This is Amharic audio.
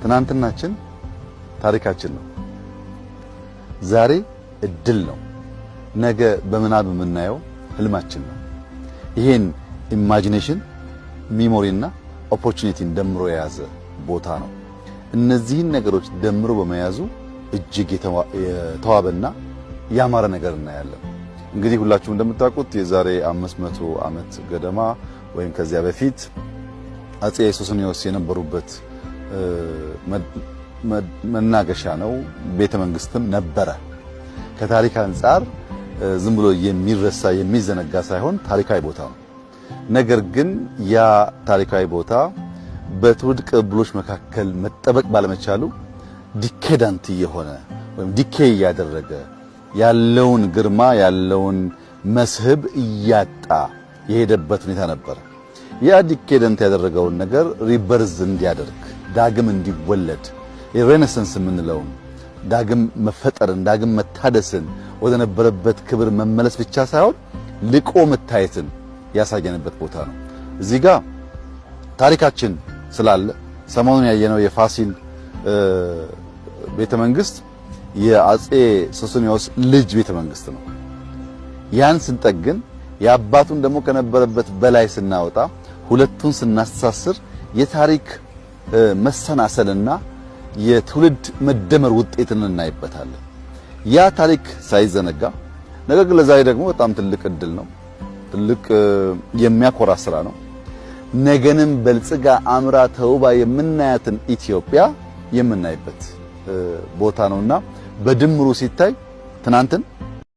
ትናንትናችን ታሪካችን ነው። ዛሬ እድል ነው። ነገ በምናብ የምናየው ህልማችን ነው። ይሄን ኢማጂኔሽን ሚሞሪና ኦፖርቹኒቲን ደምሮ የያዘ ቦታ ነው። እነዚህን ነገሮች ደምሮ በመያዙ እጅግ የተዋበና ያማረ ነገር እናያለን። እንግዲህ ሁላችሁም እንደምታውቁት የዛሬ 500 ዓመት ገደማ ወይም ከዚያ በፊት አፄ ሱስንዮስ የነበሩበት መናገሻ ነው። ቤተ መንግስትም ነበረ። ከታሪክ አንፃር ዝም ብሎ የሚረሳ የሚዘነጋ ሳይሆን ታሪካዊ ቦታ ነው። ነገር ግን ያ ታሪካዊ ቦታ በትውልድ ቅብብሎች መካከል መጠበቅ ባለመቻሉ ዲኬዳንት የሆነ ወይም ዲኬይ ያደረገ ያለውን ግርማ ያለውን መስህብ እያጣ የሄደበት ሁኔታ ነበር። ያ ዲኬዳንት ያደረገውን ነገር ሪበርዝ እንዲያደርግ ዳግም እንዲወለድ የሬኔሳንስ የምንለውን ዳግም መፈጠርን ዳግም መታደስን ወደ ነበረበት ክብር መመለስ ብቻ ሳይሆን ልቆ መታየትን ያሳየንበት ቦታ ነው። እዚህ ጋር ታሪካችን ስላለ ሰሞኑን ያየነው የፋሲል ቤተ መንግስት የአፄ ሱስንዮስ ልጅ ቤተ መንግስት ነው። ያን ስንጠግን የአባቱን ደግሞ ከነበረበት በላይ ስናወጣ ሁለቱን ስናስተሳስር የታሪክ መሰናሰልና የትውልድ መደመር ውጤትን እናይበታለን። ያ ታሪክ ሳይዘነጋ ነገር ግን ለዛሬ ደግሞ በጣም ትልቅ እድል ነው። ትልቅ የሚያኮራ ስራ ነው። ነገንም በልጽጋ አምራ ተውባ የምናያትን ኢትዮጵያ የምናይበት ቦታ ነውና በድምሩ ሲታይ ትናንትን